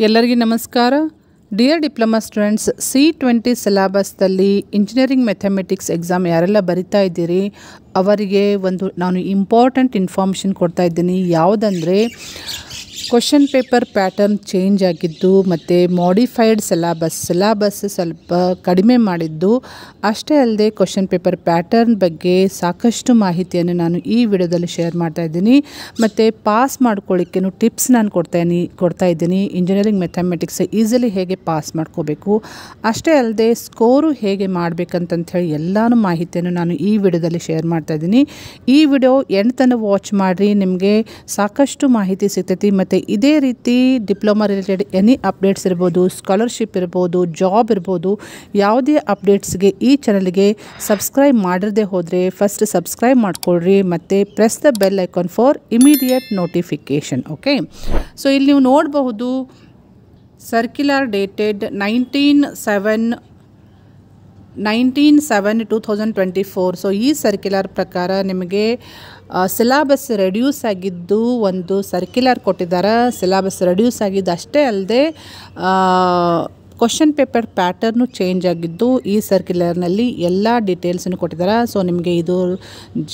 ಎಲ್ಲರಿಗೂ ನಮಸ್ಕಾರ. Dear diploma students, C20 ಸಿಲೆಬಸ್ದಲ್ಲಿ ಇಂಜಿನಿಯರಿಂಗ್ ಮ್ಯಾಥಮೆಟಿಕ್ಸ್ ಎಕ್ಸಾಮ್ ಯಾರೆಲ್ಲ ಬರಿತಾ ಇದ್ದೀರಿ ಅವರಿಗೆ ನಾನು ಇಂಪಾರ್ಟೆಂಟ್ ಇನ್ಫಾರ್ಮೇಷನ್ ಕೊಡ್ತಾ ಇದ್ದೀನಿ. ಯಾವುದಂದರೆ ಕ್ವಶನ್ ಪೇಪರ್ ಪ್ಯಾಟರ್ನ್ ಚೇಂಜ್ ಆಗಿದ್ದು ಮತ್ತು ಮಾಡಿಫೈಡ್ ಸಿಲೆಬಸ್ ಸ್ವಲ್ಪ ಕಡಿಮೆ ಮಾಡಿದ್ದು, ಅಷ್ಟೇ ಅಲ್ಲದೆ ಕ್ವಶನ್ ಪೇಪರ್ ಪ್ಯಾಟರ್ನ್ ಬಗ್ಗೆ ಸಾಕಷ್ಟು ಮಾಹಿತಿಯನ್ನು ನಾನು ಈ ವಿಡಿಯೋದಲ್ಲಿ ಶೇರ್ ಮಾಡ್ತಾ ಇದ್ದೀನಿ. ಮತ್ತು ಪಾಸ್ ಮಾಡ್ಕೊಳ್ಳಿಕ್ಕೇನು ಟಿಪ್ಸ್ ನಾನು ಕೊಡ್ತಾ ಇದ್ದೀನಿ. ಇಂಜಿನಿಯರಿಂಗ್ ಮ್ಯಾಥಮೆಟಿಕ್ಸ್ ಈಸಿಲಿ ಹೇಗೆ ಪಾಸ್ ಮಾಡ್ಕೋಬೇಕು, ಅಷ್ಟೇ ಅಲ್ಲದೆ ಸ್ಕೋರು ಹೇಗೆ ಮಾಡಬೇಕಂತ ಹೇಳಿ ಎಲ್ಲಾನು ಮಾಹಿತಿಯನ್ನು ನಾನು ಈ ವಿಡಿಯೋದಲ್ಲಿ ಶೇರ್ ಮಾಡ್ತಾ ಇದ್ದೀನಿ. ಈ ವಿಡಿಯೋ ಎಂಡ್ ತನಕ ವಾಚ್ ಮಾಡಿರಿ, ನಿಮಗೆ ಸಾಕಷ್ಟು ಮಾಹಿತಿ ಸಿಗ್ತೈತಿ. ಮತ್ತು ಇದೇ ರೀತಿ ಡಿಪ್ಲೊಮಾ ರಿಲೇಟೆಡ್ ಎನಿ ಅಪ್ಡೇಟ್ಸ್ ಇರ್ಬೋದು, ಸ್ಕಾಲರ್ಶಿಪ್ ಇರ್ಬೋದು, ಜಾಬ್ ಇರ್ಬೋದು, ಯಾವುದೇ ಅಪ್ಡೇಟ್ಸ್ಗೆ ಈ ಚಾನಲ್ಗೆ ಸಬ್ಸ್ಕ್ರೈಬ್ ಮಾಡಿರದೆ ಹೋದರೆ ಫಸ್ಟ್ ಸಬ್ಸ್ಕ್ರೈಬ್ ಮಾಡ್ಕೊಳ್ರಿ ಮತ್ತು press the bell icon for immediate notification. Okay, so ಇಲ್ಲಿ ನೀವು ನೋಡಬಹುದು ಸರ್ಕ್ಯುಲರ್ ಡೇಟೆಡ್ 19/7/2024. ಸೊ ಈ ಸರ್ಕ್ಯುಲರ್ ಪ್ರಕಾರ ನಿಮಗೆ ಸಿಲೆಬಸ್ ರೆಡ್ಯೂಸ್ ಆಗಿದ್ದು ಒಂದು ಸರ್ಕ್ಯುಲರ್ ಕೊಟ್ಟಿದ್ದಾರೆ. ಸಿಲೆಬಸ್ ರೆಡ್ಯೂಸ್ ಆಗಿದ್ದು ಅಷ್ಟೇ ಅಲ್ಲದೆ ಕ್ವಶನ್ ಪೇಪರ್ ಪ್ಯಾಟರ್ನು ಚೇಂಜ್ ಆಗಿದ್ದು ಈ ಸರ್ಕ್ಯುಲರ್ನಲ್ಲಿ ಎಲ್ಲ ಡೀಟೇಲ್ಸನ್ನು ಕೊಟ್ಟಿದ್ದಾರೆ. ಸೊ ನಿಮಗೆ ಇದು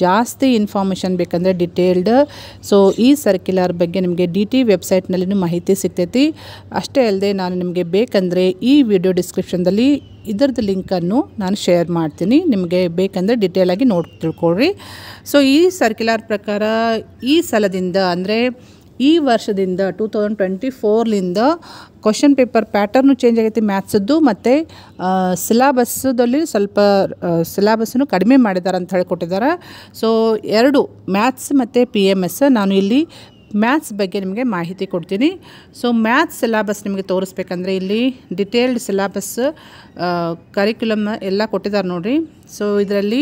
ಜಾಸ್ತಿ ಇನ್ಫಾರ್ಮೇಷನ್ ಬೇಕಂದರೆ ಡಿಟೇಲ್ಡ್, ಸೊ ಈ ಸರ್ಕ್ಯುಲರ್ ಬಗ್ಗೆ ನಿಮಗೆ DT ವೆಬ್ಸೈಟ್ನಲ್ಲಿನೂ ಮಾಹಿತಿ ಸಿಗ್ತೈತಿ. ಅಷ್ಟೇ ಅಲ್ಲದೆ ನಾನು ನಿಮಗೆ ಬೇಕಂದರೆ ಈ ವಿಡಿಯೋ ಡಿಸ್ಕ್ರಿಪ್ಷನ್ದಲ್ಲಿ ಇದರದ್ದು ಲಿಂಕನ್ನು ನಾನು ಶೇರ್ ಮಾಡ್ತೀನಿ, ನಿಮಗೆ ಬೇಕಂದರೆ ಡಿಟೇಲಾಗಿ ತಿಳ್ಕೊಳ್ರಿ. ಸೊ ಈ ಸರ್ಕ್ಯುಲರ್ ಪ್ರಕಾರ ಈ ಸಲದಿಂದ ಅಂದರೆ ಈ ವರ್ಷದಿಂದ 2024ಲಿಂದ ಕ್ವಶನ್ ಪೇಪರ್ ಪ್ಯಾಟರ್ನು ಚೇಂಜ್ ಆಗೈತಿ ಮ್ಯಾಥ್ಸದ್ದು, ಮತ್ತು ಸಿಲೆಬಸ್ದಲ್ಲಿ ಸ್ವಲ್ಪ ಸಿಲೆಬಸ್ಸನ್ನು ಕಡಿಮೆ ಮಾಡಿದ್ದಾರೆ ಅಂತ ಹೇಳಿಕೊಟ್ಟಿದ್ದಾರೆ. ಸೊ ಎರಡು ಮ್ಯಾಥ್ಸ್ ಮತ್ತು PMS. ನಾನು ಇಲ್ಲಿ ಮ್ಯಾಥ್ಸ್ ಬಗ್ಗೆ ನಿಮಗೆ ಮಾಹಿತಿ ಕೊಡ್ತೀನಿ. ಸೊ ಮ್ಯಾಥ್ಸ್ ಸಿಲೆಬಸ್ ನಿಮಗೆ ತೋರಿಸ್ಬೇಕಂದ್ರೆ ಇಲ್ಲಿ ಡಿಟೇಲ್ಡ್ ಸಿಲೆಬಸ್ ಕರಿಕ್ಯುಲಮ್ ಎಲ್ಲ ಕೊಟ್ಟಿದ್ದಾರೆ ನೋಡಿರಿ. ಸೊ ಇದರಲ್ಲಿ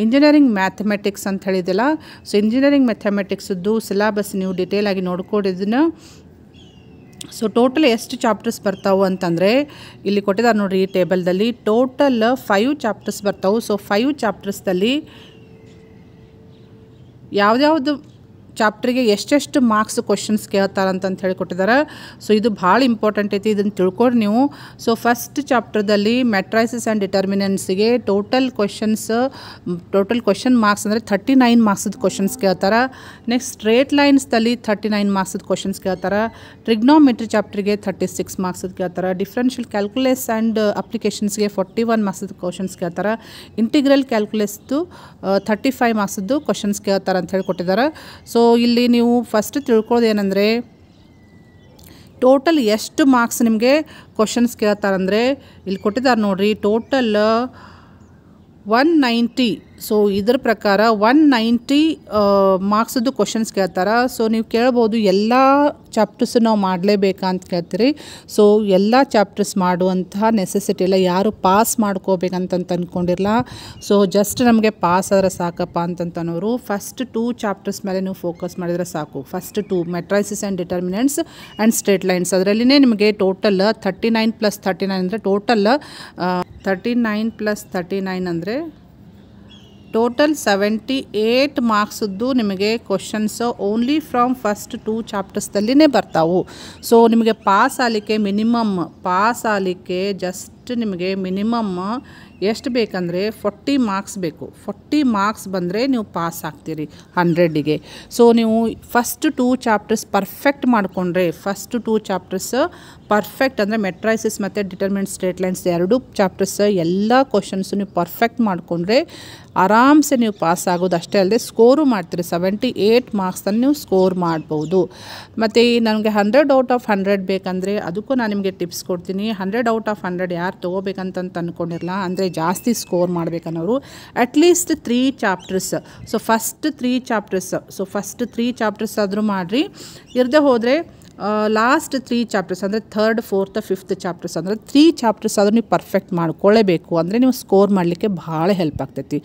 ಇಂಜಿನಿಯರಿಂಗ್ ಮ್ಯಾಥಮೆಟಿಕ್ಸ್ ಅಂತ ಹೇಳಿದೆಲ್ಲ, ಸೊ ಇಂಜಿನಿಯರಿಂಗ್ ಮ್ಯಾಥಮೆಟಿಕ್ಸದ್ದು ಸಿಲೆಬಸ್ ನೀವು ಡಿಟೇಲಾಗಿ ನೋಡ್ಕೊಂಡಿದ್ದನ್ನು. ಸೊ ಟೋಟಲ್ ಎಷ್ಟು ಚಾಪ್ಟರ್ಸ್ ಬರ್ತಾವೆ ಅಂತಂದರೆ ಇಲ್ಲಿ ಕೊಟ್ಟಿದ್ದಾರೆ ನೋಡಿರಿ ಈ ಟೇಬಲ್ದಲ್ಲಿ. ಟೋಟಲ್ 5 ಚಾಪ್ಟರ್ಸ್ ಬರ್ತಾವೆ. ಸೊ 5 ಚಾಪ್ಟರ್ಸ್ದಲ್ಲಿ ಯಾವ್ದ್ಯಾವುದು ಚಾಪ್ಟ್ರಿಗೆ ಎಷ್ಟೆಷ್ಟು ಮಾರ್ಕ್ಸ್ ಕ್ವಶನ್ಸ್ ಕೇಳ್ತಾರಂತ ಹೇಳಿ ಕೊಟ್ಟಿದ್ದಾರೆ. ಸೊ ಇದು ಭಾಳ ಇಂಪಾರ್ಟೆಂಟ್ ಐತಿ, ಇದನ್ನು ತಿಳ್ಕೊಡ್ರಿ ನೀವು. ಸೊ ಫಸ್ಟ್ ಚಾಪ್ಟರ್ದಲ್ಲಿ ಮೆಟ್ರೈಸಿಸ್ ಆ್ಯಂಡ್ ಡಿಟರ್ಮಿನೆಂಟ್ಸಿಗೆ ಟೋಟಲ್ ಕ್ವಶನ್ ಮಾರ್ಕ್ಸ್ ಅಂದರೆ 39 ಮಾರ್ಕ್ಸದ ಕ್ವಶನ್ಸ್ ಕೇಳ್ತಾರೆ. ನೆಕ್ಸ್ಟ್ ಸ್ಟ್ರೇಟ್ ಲೈನ್ಸ್ದಲ್ಲಿ 39 ಮಾರ್ಕ್ಸದ ಕ್ವಶನ್ಸ್ ಕೇಳ್ತಾರೆ. ಟ್ರಿಗ್ನೋಮೆಟ್ರಿ ಚಾಪ್ಟ್ರಿಗೆ 36 ಮಾರ್ಕ್ಸದ ಕೇಳ್ತಾರೆ. ಡಿಫ್ರೆನ್ಷಿಯಲ್ ಕ್ಯಾಲ್ಕುಲಸ್ ಆ್ಯಂಡ್ ಅಪ್ಲಿಕೇಶನ್ಸ್ಗೆ 41 ಮಾರ್ಕ್ಸದ ಕ್ವಶನ್ಸ್ ಕೇಳ್ತಾರೆ. ಇಂಟಿಗ್ರಲ್ ಕ್ಯಾಲ್ಕುಲಸ್ದು 35 ಮಾರ್ಕ್ಸದ್ದು ಕ್ವಶನ್ಸ್ ಕೇಳ್ತಾರೆ ಅಂತ ಹೇಳಿ ಕೊಟ್ಟಿದ್ದಾರೆ. ಸೊ ಇಲ್ಲಿ ನೀವು ಫಸ್ಟ್ ತಿಳ್ಕೊಳ್ಳೋದು ಏನಂದರೆ ಟೋಟಲ್ ಎಷ್ಟು ಮಾರ್ಕ್ಸ್ ನಿಮಗೆ ಕ್ವಶನ್ಸ್ ಕೇಳ್ತಾರಂದರೆ ಇಲ್ಲಿ ಕೊಟ್ಟಿದ್ದಾರೆ ನೋಡಿರಿ. ಟೋಟಲ್ 190. ಸೊ ಇದ್ರ ಪ್ರಕಾರ 190 ಮಾರ್ಕ್ಸದ್ದು ಕ್ವಶನ್ಸ್ ಕೇಳ್ತಾರೆ. ಸೊ ನೀವು ಕೇಳ್ಬೋದು ಎಲ್ಲ ಚಾಪ್ಟರ್ಸು ನಾವು ಮಾಡಲೇಬೇಕಾ ಅಂತ ಕೇಳ್ತೀರಿ. ಸೊ ಎಲ್ಲ ಚಾಪ್ಟರ್ಸ್ ಮಾಡುವಂತಹ ನೆಸೆಸಿಟಿ ಇಲ್ಲ, ಯಾರು ಪಾಸ್ ಮಾಡ್ಕೋಬೇಕಂತ ಅಂದ್ಕೊಂಡಿರಲ್ಲ. ಸೊ ಜಸ್ಟ್ ನಮಗೆ ಪಾಸ್ ಆದರೆ ಸಾಕಪ್ಪ ಅಂತನ್ನೋರು ಫಸ್ಟ್ 2 ಚಾಪ್ಟರ್ಸ್ ಮೇಲೆ ನೀವು ಫೋಕಸ್ ಮಾಡಿದರೆ ಸಾಕು. First 2 matrices and determinants and straight lines, ಅದರಲ್ಲಿನೇ ನಿಮಗೆ ಟೋಟಲ್ 39 + 39 ಅಂದರೆ ಟೋಟಲ್ 39 + 39 ಅಂದರೆ ಟೋಟಲ್ 78 ಮಾರ್ಕ್ಸದ್ದು ನಿಮಗೆ ಕ್ವಶನ್ಸ್ ಓನ್ಲಿ ಫ್ರಮ್ ಫಸ್ಟ್ 2 ಚಾಪ್ಟರ್ಸ್ದಲ್ಲಿನೇ ಬರ್ತಾವೆ. ಸೊ ನಿಮಗೆ ಪಾಸ್ ಆಗಲಿಕ್ಕೆ ಜಸ್ಟ್ ನಿಮಗೆ ಮಿನಿಮಮ್ ಎಷ್ಟು ಬೇಕಂದರೆ 40 ಮಾರ್ಕ್ಸ್ ಬೇಕು. 40 ಮಾರ್ಕ್ಸ್ ಬಂದರೆ ನೀವು ಪಾಸ್ ಆಗ್ತೀರಿ 100ಗೆ. ಸೊ ನೀವು ಫಸ್ಟ್ 2 ಚಾಪ್ಟರ್ಸ್ ಪರ್ಫೆಕ್ಟ್ ಮಾಡಿಕೊಂಡ್ರೆ, ಫಸ್ಟ್ 2 ಚಾಪ್ಟರ್ಸ್ ಪರ್ಫೆಕ್ಟ್ ಅಂದರೆ ಮೆಟ್ರೈಸಿಸ್ ಮತ್ತು ಡಿಟರ್ಮಿನೆಂಟ್ ಸ್ಟ್ರೇಟ್ ಲೈನ್ಸ್ 2 ಚಾಪ್ಟರ್ಸ್ ಎಲ್ಲ ಕ್ವಶನ್ಸು ನೀವು ಪರ್ಫೆಕ್ಟ್ ಮಾಡಿಕೊಂಡ್ರೆ ಆರಾಮ್ಸೆ ನೀವು ಪಾಸ್ ಆಗೋದು. ಅಷ್ಟೇ ಅಲ್ಲದೆ ಸ್ಕೋರು ಮಾಡ್ತೀರಿ. 78 ಮಾರ್ಕ್ಸನ್ನು ನೀವು ಸ್ಕೋರ್ ಮಾಡ್ಬೋದು. ಮತ್ತು ನನಗೆ 100 ಔಟ್ ಆಫ್ 100 ಬೇಕಂದರೆ ಅದಕ್ಕೂ ನಾನು ನಿಮಗೆ ಟಿಪ್ಸ್ ಕೊಡ್ತೀನಿ. 100 ಔಟ್ ಆಫ್ 100 ಯಾರು ತೊಗೋಬೇಕಂತ ಅಂದ್ಕೊಂಡಿರಲ್ಲ, ಅಂದರೆ ಜಾಸ್ತಿ ಸ್ಕೋರ್ ಮಾಡಬೇಕನ್ನೋರು at least 3 chapters. So first 3 chapters ಆದರೂ ಮಾಡಿರಿ. ಇರದೆ ಹೋದರೆ ಲಾಸ್ಟ್ 3 ಚಾಪ್ಟರ್ಸ್ ಅಂದರೆ 3rd, 4th, 5th ಚಾಪ್ಟರ್ಸ್ ಅಂದರೆ 3 ಚಾಪ್ಟರ್ಸ್ ಆದರೂ ನೀವು ಪರ್ಫೆಕ್ಟ್ ಮಾಡ್ಕೊಳ್ಳೇಬೇಕು. ಅಂದರೆ ನೀವು ಸ್ಕೋರ್ ಮಾಡಲಿಕ್ಕೆ ಭಾಳ ಹೆಲ್ಪ್ ಆಗ್ತೈತಿ.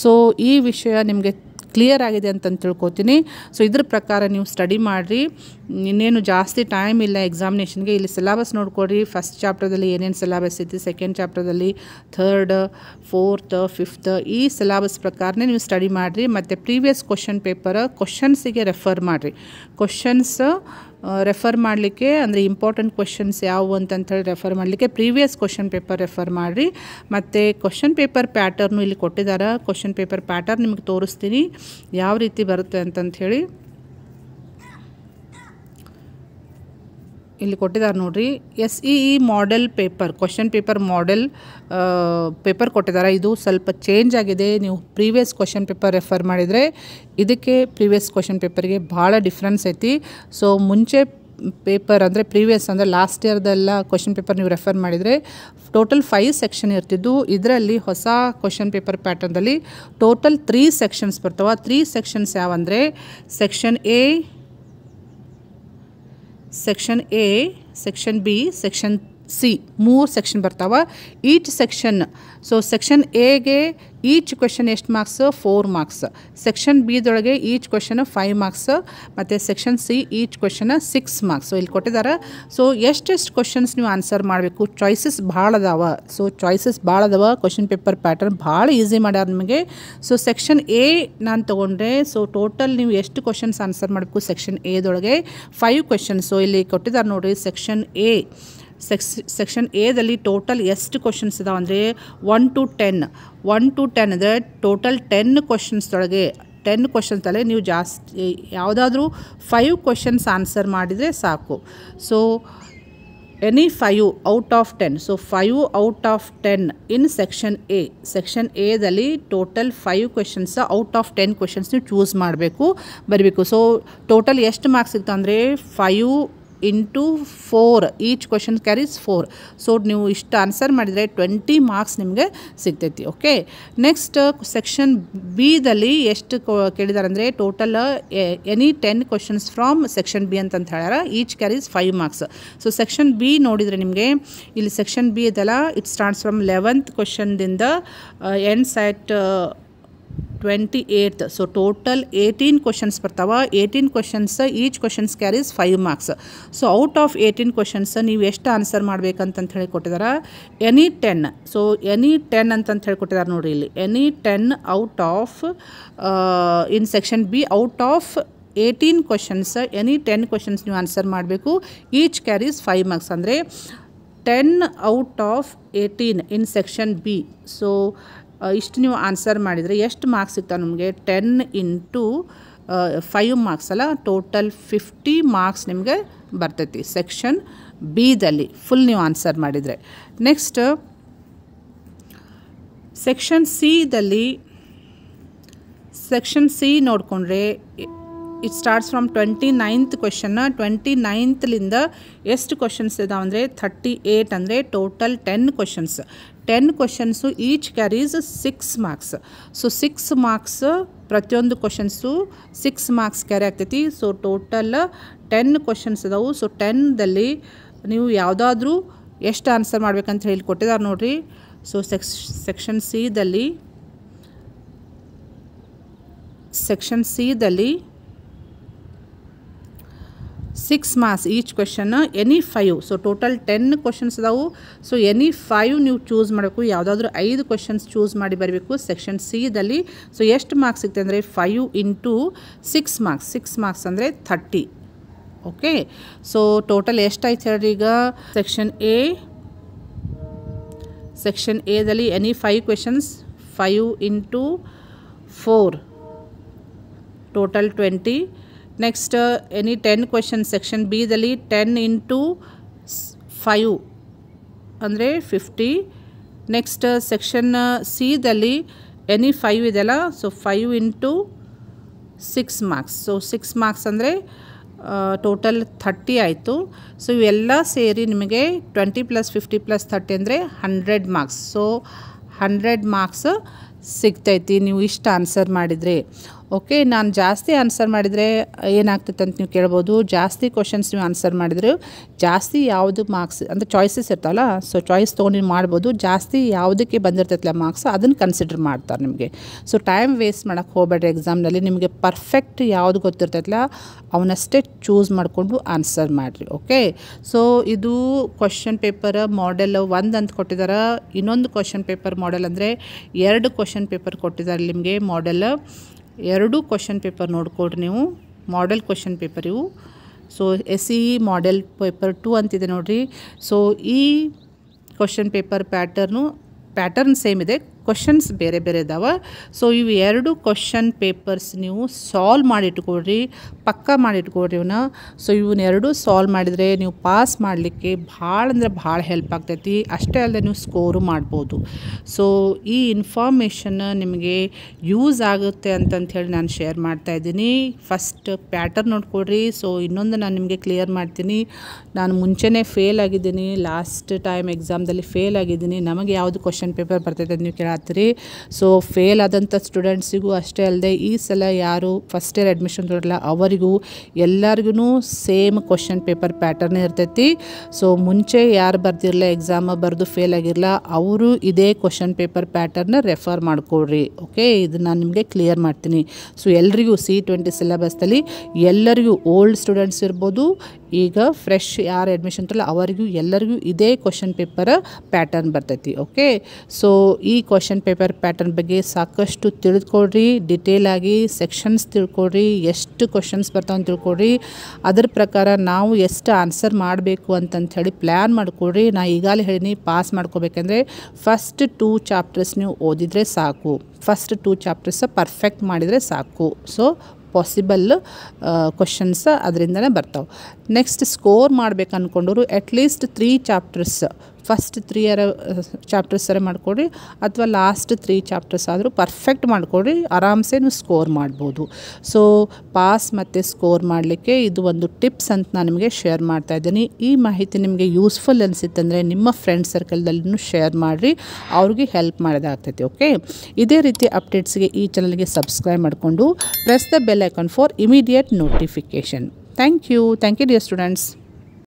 ಸೊ ಈ ವಿಷಯ ನಿಮಗೆ ಕ್ಲಿಯರ್ ಆಗಿದೆ ಅಂತ ತಿಳ್ಕೊತೀನಿ. ಸೊ ಇದ್ರ ಪ್ರಕಾರ ನೀವು ಸ್ಟಡಿ ಮಾಡಿರಿ. ಇನ್ನೇನು ಜಾಸ್ತಿ ಟೈಮ್ ಇಲ್ಲ ಎಕ್ಸಾಮಿನೇಷನ್ಗೆ. ಇಲ್ಲಿ ಸಿಲೆಬಸ್ ನೋಡ್ಕೊಡ್ರಿ. ಫಸ್ಟ್ ಚಾಪ್ಟರ್ದಲ್ಲಿ ಏನೇನು ಸಿಲೆಬಸ್ ಐತಿ, ಸೆಕೆಂಡ್ ಚಾಪ್ಟರ್ದಲ್ಲಿ 3rd, 4th, 5th ಈ ಸಿಲೆಬಸ್ ಪ್ರಕಾರನೇ ನೀವು ಸ್ಟಡಿ ಮಾಡಿರಿ. ಮತ್ತು ಪ್ರೀವಿಯಸ್ ಕ್ವಶನ್ ಪೇಪರ್ ಕ್ವಶನ್ಸಿಗೆ ರೆಫರ್ ಮಾಡಿರಿ. ಕ್ವಶನ್ಸ್ ರೆಫರ್ ಮಾಡಲಿಕ್ಕೆ, ಅಂದರೆ ಇಂಪಾರ್ಟೆಂಟ್ ಕ್ವೆಶನ್ಸ್ ಯಾವುವು ಅಂತಂಥೇಳಿ ರೆಫರ್ ಮಾಡಲಿಕ್ಕೆ ಪ್ರೀವಿಯಸ್ ಕ್ವೆಶನ್ ಪೇಪರ್ ರೆಫರ್ ಮಾಡಿರಿ. ಮತ್ತು ಕ್ವೆಶನ್ ಪೇಪರ್ ಪ್ಯಾಟರ್ನು ಇಲ್ಲಿ ಕೊಟ್ಟಿದ್ದಾರೆ. ಕ್ವೆಶನ್ ಪೇಪರ್ ಪ್ಯಾಟರ್ನ್ ನಿಮಗೆ ತೋರಿಸ್ತೀನಿ ಯಾವ ರೀತಿ ಬರುತ್ತೆ ಅಂತಂಥೇಳಿ. ಇಲ್ಲಿ ಕೊಟ್ಟಿದ್ದಾರೆ ನೋಡಿರಿ, SEE model paper, question paper model paper ಕೊಟ್ಟಿದ್ದಾರೆ. ಇದು ಸ್ವಲ್ಪ ಚೇಂಜ್ ಆಗಿದೆ. ನೀವು ಪ್ರೀವಿಯಸ್ ಕ್ವೆಶನ್ ಪೇಪರ್ ರೆಫರ್ ಮಾಡಿದರೆ ಇದಕ್ಕೆ ಪ್ರೀವಿಯಸ್ ಕ್ವೆಶನ್ ಪೇಪರ್ಗೆ ಭಾಳ ಡಿಫ್ರೆನ್ಸ್ ಐತಿ. ಸೊ ಮುಂಚೆ ಪೇಪರ್ ಅಂದರೆ ಪ್ರೀವಿಯಸ್ ಅಂದರೆ ಲಾಸ್ಟ್ ಇಯರ್ದೆಲ್ಲ ಕ್ವೆಶನ್ ಪೇಪರ್ ನೀವು ರೆಫರ್ ಮಾಡಿದರೆ ಟೋಟಲ್ 5 ಸೆಕ್ಷನ್ ಇರ್ತಿದ್ದು. ಇದರಲ್ಲಿ ಹೊಸ ಕ್ವೆಶನ್ ಪೇಪರ್ ಪ್ಯಾಟರ್ನ್ದಲ್ಲಿ ಟೋಟಲ್ 3 ಸೆಕ್ಷನ್ಸ್ ಬರ್ತಾವೆ. 3 ಸೆಕ್ಷನ್ಸ್ ಯಾವಂದರೆ section A, section A, section B, section C, 3 section ಬರ್ತಾವೆ. ಈಚ್ ಸೆಕ್ಷನ್, ಸೊ ಸೆಕ್ಷನ್ ಎಗೆ ಈಚ್ ಕ್ವೆಶನ್ ಎಷ್ಟು ಮಾರ್ಕ್ಸ್? 4 ಮಾರ್ಕ್ಸ್. ಸೆಕ್ಷನ್ ಬಿದೊಳಗೆ ಈಚ್ ಕ್ವೆಶನ್ 5 ಮಾರ್ಕ್ಸ್. ಮತ್ತು section C each question 6 marks. So ಇಲ್ಲಿ ಕೊಟ್ಟಿದ್ದಾರೆ. ಸೊ ಎಷ್ಟೆಷ್ಟು ಕ್ವೆಶನ್ಸ್ ನೀವು ಆನ್ಸರ್ ಮಾಡಬೇಕು. ಚಾಯ್ಸಸ್ ಭಾಳ ಅದಾವ. ಸೊ ಚಾಯ್ಸಸ್ ಭಾಳ ಅದಾವ. ಕ್ವೆಶನ್ ಪೇಪರ್ ಪ್ಯಾಟರ್ನ್ ಭಾಳ ಈಸಿ ಮಾಡ್ಯಾರ ನಿಮಗೆ. ಸೊ ಸೆಕ್ಷನ್ A ನಾನು ತೊಗೊಂಡ್ರೆ ಸೊ ಟೋಟಲ್ ನೀವು ಎಷ್ಟು ಕ್ವೆಶನ್ಸ್ ಆನ್ಸರ್ ಮಾಡಬೇಕು ಸೆಕ್ಷನ್ ಎದೊಳಗೆ? 5 ಕ್ವೆಶನ್ಸ್. ಸೊ ಇಲ್ಲಿ ಕೊಟ್ಟಿದ್ದಾರೆ ನೋಡಿರಿ ಸೆಕ್ಷನ್ A. ಸೆಕ್ಷನ್ ಎದಲ್ಲಿ ಟೋಟಲ್ ಎಷ್ಟು ಕ್ವೆಶನ್ಸ್ ಇದಾವೆ ಅಂದರೆ 1 to 10. 1 to 10 ಅಂದರೆ ಟೋಟಲ್ 10 ಕ್ವೆಶನ್ಸ್ದೊಳಗೆ 10 ಕ್ವೆಶನ್ಸಲ್ಲೇ ನೀವು ಜಾಸ್ತಿ ಯಾವುದಾದ್ರೂ 5 ಕ್ವೆಶನ್ಸ್ ಆನ್ಸರ್ ಮಾಡಿದರೆ ಸಾಕು. So any 5 out of 10. So 5 out of 10 in section A. Section ಎದಲ್ಲಿ total 5 questions out of 10 questions ನೀವು ಚೂಸ್ ಬರಬೇಕು. ಸೊ ಟೋಟಲ್ ಎಷ್ಟು ಮಾರ್ಕ್ಸ್ ಸಿಗ್ತದೆ ಅಂದರೆ 5 into 4. Each question carries 4. So ನೀವು ಇಷ್ಟು ಆನ್ಸರ್ ಮಾಡಿದರೆ 20 ಮಾರ್ಕ್ಸ್ ನಿಮಗೆ ಸಿಗ್ತೈತಿ. ಓಕೆ, ನೆಕ್ಸ್ಟ್ ಸೆಕ್ಷನ್ ಬಿದಲ್ಲಿ ಎಷ್ಟು ಕೇಳಿದ್ದಾರೆ ಅಂದರೆ total any 10 questions from section B ಅಂತ ಹೇಳ್ಯಾರ. Each carries 5 marks. So section B ನೋಡಿದರೆ ನಿಮಗೆ ಇಲ್ಲಿ ಸೆಕ್ಷನ್ B ಇದೆಲ್ಲ ಇಟ್ ಸ್ಟಾರ್ಟ್ಸ್ ಫ್ರಮ್ 11th ಕ್ವೆಶನ್ದಿಂದ ends at 28th. So total 18 questions ಬರ್ತಾವೆ. 18 questions each questions carries 5 marks. So out of 18 questions ನೀವು ಎಷ್ಟು ಆನ್ಸರ್ ಮಾಡಬೇಕಂತ ಹೇಳಿ ಕೊಟ್ಟಿದ್ದಾರೆ? ಎನಿ 10. ಸೊ ಎನಿ 10 ಅಂತ ಹೇಳಿ ಕೊಟ್ಟಿದ್ದಾರೆ ನೋಡಿರಿ ಇಲ್ಲಿ. Any 10 out of in section B out of 18 questions any 10 questions ನೀವು ಆನ್ಸರ್ ಮಾಡಬೇಕು. ಈಚ್ ಕ್ಯಾರೀಸ್ 5 ಮಾರ್ಕ್ಸ್ ಅಂದರೆ 10 out of 18 in section B. So ಇಷ್ಟು ನೀವು ಆನ್ಸರ್ ಮಾಡಿದರೆ ಎಷ್ಟು ಮಾರ್ಕ್ಸ್ ಸಿಗ್ತಾವೆ ನಮಗೆ? 10 into 5 ಮಾರ್ಕ್ಸ್ ಅಲ್ಲ, ಟೋಟಲ್ 50 ಮಾರ್ಕ್ಸ್ ನಿಮಗೆ ಬರ್ತೈತಿ ಸೆಕ್ಷನ್ ಬಿದಲ್ಲಿ ಫುಲ್ ನೀವು ಆನ್ಸರ್ ಮಾಡಿದರೆ. ನೆಕ್ಸ್ಟ್ ಸೆಕ್ಷನ್ ಸಿ ನೋಡಿಕೊಂಡ್ರೆ it starts from 29th question. 29thಲಿಂದ ಎಷ್ಟು ಕ್ವೆಶನ್ಸ್ ಇದಾವೆ ಅಂದರೆ 38. ಅಂದರೆ total 10 questions. 10 questions each carries 6 marks. So 6 marks ಪ್ರತಿಯೊಂದು ಕ್ವೆಶನ್ಸು 6 ಮಾರ್ಕ್ಸ್ ಕ್ಯಾರಿ ಆಗ್ತೈತಿ. ಸೊ ಟೋಟಲ್ 10 ಕ್ವೆಶನ್ಸ್ ಇದಾವೆ. ಸೊ 10ದಲ್ಲಿ ನೀವು ಯಾವುದಾದ್ರೂ ಎಷ್ಟು ಆನ್ಸರ್ ಮಾಡ್ಬೇಕಂತ ಹೇಳಿ ಕೊಟ್ಟಿದ್ದಾರೆ ನೋಡಿರಿ. ಸೊ ಸೆಕ್ಷನ್ ಸಿದಲ್ಲಿ 6 marks each question any 5. So total 10 questions ಅದಾವು. ಸೊ ಎನಿ 5 ನೀವು ಚೂಸ್ ಮಾಡಬೇಕು. ಯಾವುದಾದ್ರೂ 5 ಕ್ವೆಶನ್ಸ್ ಚೂಸ್ ಮಾಡಿ ಬರಬೇಕು ಸೆಕ್ಷನ್ ಸಿದಲ್ಲಿ. ಸೊ ಎಷ್ಟು ಮಾರ್ಕ್ಸ್ ಸಿಗ್ತದೆ ಅಂದರೆ 5 into 6 ಮಾರ್ಕ್ಸ್. 6 ಮಾರ್ಕ್ಸ್ ಅಂದರೆ 30. ಓಕೆ, ಸೊ ಟೋಟಲ್ ಎಷ್ಟಾಯ್ತು ಹೇಳ್ರಿ ಈಗ? ಸೆಕ್ಷನ್ ಎದಲ್ಲಿ any 5 questions 5 into 4 total 20. Next any 10 questions section ಬಿದಲ್ಲಿ 10 into 5 ಅಂದರೆ 50. ನೆಕ್ಸ್ಟ್ ಸೆಕ್ಷನ್ ಸಿದಲ್ಲಿ ಎನಿ 5 ಇದೆಯಲ್ಲ, so 5 into 6 marks. So 6 marks ಅಂದರೆ ಟೋಟಲ್ 30 ಆಯಿತು. ಸೊ ಇವೆಲ್ಲ ಸೇರಿ ನಿಮಗೆ 20 + 50 + 30 ಅಂದರೆ 100 ಮಾರ್ಕ್ಸ್. ಸೊ 100 ಮಾರ್ಕ್ಸ್ ಸಿಗ್ತೈತಿ ನೀವು ಇಷ್ಟು ಆನ್ಸರ್ ಮಾಡಿದರೆ. ಓಕೆ, ನಾನು ಜಾಸ್ತಿ ಆನ್ಸರ್ ಮಾಡಿದರೆ ಏನಾಗ್ತೈತೆ ಅಂತ ನೀವು ಕೇಳ್ಬೋದು. ಜಾಸ್ತಿ ಕ್ವಶನ್ಸ್ ನೀವು ಆನ್ಸರ್ ಮಾಡಿದರೆ ಜಾಸ್ತಿ ಯಾವುದು ಮಾರ್ಕ್ಸ್ ಅಂದರೆ ಚಾಯ್ಸಸ್ ಇರ್ತಾವಲ್ಲ, ಸೊ ಚಾಯ್ಸ್ ತೊಗೊಂಡು ನೀವು ಮಾಡ್ಬೋದು. ಜಾಸ್ತಿ ಯಾವುದಕ್ಕೆ ಬಂದಿರ್ತೈತಲ್ಲ ಮಾರ್ಕ್ಸ್ ಅದನ್ನು ಕನ್ಸಿಡರ್ ಮಾಡ್ತಾರೆ ನಿಮಗೆ. ಸೊ ಟೈಮ್ ವೇಸ್ಟ್ ಮಾಡೋಕ್ಕೆ ಹೋಗಬೇಡ್ರಿ. ಎಕ್ಸಾಮ್ನಲ್ಲಿ ನಿಮಗೆ ಪರ್ಫೆಕ್ಟ್ ಯಾವುದು ಗೊತ್ತಿರ್ತೈತಲ್ಲ ಅವನಷ್ಟೇ ಚೂಸ್ ಮಾಡಿಕೊಂಡು ಆನ್ಸರ್ ಮಾಡಿರಿ. ಓಕೆ, ಸೊ ಇದು ಕ್ವಶನ್ ಪೇಪರ್ ಮಾಡೆಲ್ 1 ಅಂತ ಕೊಟ್ಟಿದ್ದಾರೆ. ಇನ್ನೊಂದು ಕ್ವಶನ್ ಪೇಪರ್ ಮಾಡೆಲ್ ಅಂದರೆ 2 ಕ್ವಶನ್ ಪೇಪರ್ ಕೊಟ್ಟಿದ್ದಾರೆ ನಿಮಗೆ. ಮಾಡೆಲ್ 2 ಕ್ವಶನ್ ಪೇಪರ್ ನೋಡ್ಕೊಡ್ರಿ ನೀವು. ಮಾಡೆಲ್ ಕ್ವಶನ್ ಪೇಪರ್ ಇವು ಸೊ SEE ಮಾಡೆಲ್ ಪೇಪರ್ 2 ಅಂತಿದೆ ನೋಡಿರಿ. ಸೊ ಈ ಕ್ವಶನ್ ಪೇಪರ್ ಪ್ಯಾಟರ್ನ್ ಸೇಮ್ ಇದೆ, ಕ್ವಶನ್ಸ್ ಬೇರೆ ಬೇರೆ ಇದ್ದಾವೆ. ಸೊ ಇವು 2 ಕ್ವಶನ್ ಪೇಪರ್ಸ್ ನೀವು ಸಾಲ್ವ್ ಮಾಡಿಟ್ಕೊಳ್ರಿ, ಪಕ್ಕ ಮಾಡಿಟ್ಕೊಳ್ರಿ ಇವನ್ನ. ಸೊ ಇವನ್ನ 2 ಸಾಲ್ವ್ ಮಾಡಿದರೆ ನೀವು ಪಾಸ್ ಮಾಡಲಿಕ್ಕೆ ಭಾಳ ಅಂದರೆ ಭಾಳ ಹೆಲ್ಪ್ ಆಗ್ತೈತಿ. ಅಷ್ಟೇ ಅಲ್ಲದೆ ನೀವು ಸ್ಕೋರು ಮಾಡ್ಬೋದು. ಸೊ ಈ ಇನ್ಫಾರ್ಮೇಷನ್ ನಿಮಗೆ ಯೂಸ್ ಆಗುತ್ತೆ ಅಂತಂಥೇಳಿ ನಾನು ಶೇರ್ ಮಾಡ್ತಾಯಿದ್ದೀನಿ. First pattern ನೋಡ್ಕೊಳ್ರಿ. ಸೊ ಇನ್ನೊಂದು ನಾನು ನಿಮಗೆ ಕ್ಲಿಯರ್ ಮಾಡ್ತೀನಿ. ನಾನು ಮುಂಚೆನೇ ಫೇಲ್ ಆಗಿದ್ದೀನಿ, ಲಾಸ್ಟ್ ಟೈಮ್ ಎಕ್ಸಾಮ್ದಲ್ಲಿ ಫೇಲ್ ಆಗಿದ್ದೀನಿ. ನಮಗೆ ಯಾವುದು ಕ್ವಶನ್ ಪೇಪರ್ ಬರ್ತೈತೆ ಅಂತ ನೀವು ಕೇಳತ್ತೀರಿ. ಸೊ ಫೇಲ್ ಆದಂಥ ಸ್ಟೂಡೆಂಟ್ಸಿಗೂ ಅಷ್ಟೇ ಅಲ್ಲದೆ ಈ ಸಲ ಯಾರು ಫಸ್ಟ್ ಇಯರ್ ಅಡ್ಮಿಷನ್ ತೊಗೊಳ್ಳಲ್ಲ ಅವರಿಗೂ ಎಲ್ಲರಿಗೂ ಸೇಮ್ ಕ್ವಶನ್ ಪೇಪರ್ ಪ್ಯಾಟರ್ನೇ ಇರ್ತೈತಿ. ಸೊ ಮುಂಚೆ ಯಾರು ಬರ್ದಿರಲ್ಲ, ಎಕ್ಸಾಮ್ ಬರೆದು ಫೇಲ್ ಆಗಿರಲ್ಲ, ಅವರು ಇದೇ ಕ್ವಶನ್ ಪೇಪರ್ ಪ್ಯಾಟರ್ನ ರೆಫರ್ ಮಾಡ್ಕೊಳ್ರಿ. ಓಕೆ, ಇದು ನಾನು ನಿಮಗೆ ಕ್ಲಿಯರ್ ಮಾಡ್ತೀನಿ. ಸೊ ಎಲ್ರಿಗೂ C20 ಸಿಲೆಬಸ್ದಲ್ಲಿ ಎಲ್ಲರಿಗೂ ಓಲ್ಡ್ ಸ್ಟೂಡೆಂಟ್ಸ್ ಇರ್ಬೋದು, ಈಗ ಫ್ರೆಶ್ ಯಾರು ಅಡ್ಮಿಷನ್ ತೊಗೊಳ್ಳಲ್ಲ ಅವರಿಗೂ ಎಲ್ಲರಿಗೂ ಇದೇ ಕ್ವಶನ್ ಪೇಪರ್ ಪ್ಯಾಟರ್ನ್ ಬರ್ತೈತಿ. ಓಕೆ, ಸೊ ಈ ಕ್ವಶನ್ ಪೇಪರ್ ಪ್ಯಾಟರ್ನ್ ಬಗ್ಗೆ ಸಾಕಷ್ಟು ತಿಳ್ಕೊಳ್ರಿ, ಡಿಟೇಲ್ ಆಗಿ ಸೆಕ್ಷನ್ಸ್ ತಿಳ್ಕೊಳ್ರಿ, ಎಷ್ಟು ಕ್ವಶನ್ಸ್ ಬರ್ತಾವೆ ಅಂತ ತಿಳ್ಕೊಳ್ರಿ. ಅದ್ರ ಪ್ರಕಾರ ನಾವು ಎಷ್ಟು ಆನ್ಸರ್ ಮಾಡಬೇಕು ಅಂತಂಥೇಳಿ ಪ್ಲ್ಯಾನ್ ಮಾಡ್ಕೊಳ್ರಿ. ನಾ ಈಗಾಗಲೇ ಹೇಳೀನಿ, ಪಾಸ್ ಮಾಡ್ಕೋಬೇಕಂದ್ರೆ ಫಸ್ಟ್ 2 ಚಾಪ್ಟರ್ಸ್ ನೀವು ಓದಿದರೆ ಸಾಕು, ಫಸ್ಟ್ 2 ಚಾಪ್ಟರ್ಸ್ ಪರ್ಫೆಕ್ಟ್ ಮಾಡಿದರೆ ಸಾಕು. ಸೊ ಪಾಸಿಬಲ್ ಕ್ವಶನ್ಸ್ ಅದರಿಂದನೇ ಬರ್ತಾವೆ. ನೆಕ್ಸ್ಟ್ ಸ್ಕೋರ್ ಮಾಡ್ಬೇಕು ಅಂದ್ಕೊಂಡವರು ಅಟ್ಲೀಸ್ಟ್ 3 ಚಾಪ್ಟರ್ಸ್, ಫಸ್ಟ್ 3 ಚಾಪ್ಟರ್ಸರೇ ಮಾಡ್ಕೊಡ್ರಿ, ಅಥವಾ ಲಾಸ್ಟ್ 3 ಚಾಪ್ಟರ್ಸ್ ಆದರೂ ಪರ್ಫೆಕ್ಟ್ ಮಾಡ್ಕೊಡ್ರಿ, ಆರಾಮ್ಸೆ ನೀವು ಸ್ಕೋರ್ ಮಾಡ್ಬೋದು. ಸೊ ಪಾಸ್ ಮತ್ತು ಸ್ಕೋರ್ ಮಾಡಲಿಕ್ಕೆ ಇದು ಒಂದು ಟಿಪ್ಸ್ ಅಂತ ನಾನು ನಿಮಗೆ ಶೇರ್ ಮಾಡ್ತಾಯಿದ್ದೀನಿ. ಈ ಮಾಹಿತಿ ನಿಮಗೆ ಯೂಸ್ಫುಲ್ ಅನಿಸಿತ್ತಂದರೆ ನಿಮ್ಮ ಫ್ರೆಂಡ್ ಸರ್ಕಲ್ದಲ್ಲೂ ಶೇರ್ ಮಾಡಿರಿ, ಅವ್ರಿಗೆ ಹೆಲ್ಪ್ ಮಾಡೋದಾಗ್ತೈತಿ. ಓಕೆ, ಇದೇ ರೀತಿ ಅಪ್ಡೇಟ್ಸ್ಗೆ ಈ ಚಾನಲ್ಗೆ ಸಬ್ಸ್ಕ್ರೈಬ್ ಮಾಡಿಕೊಂಡು press the bell icon for immediate notification. Thank you dear students.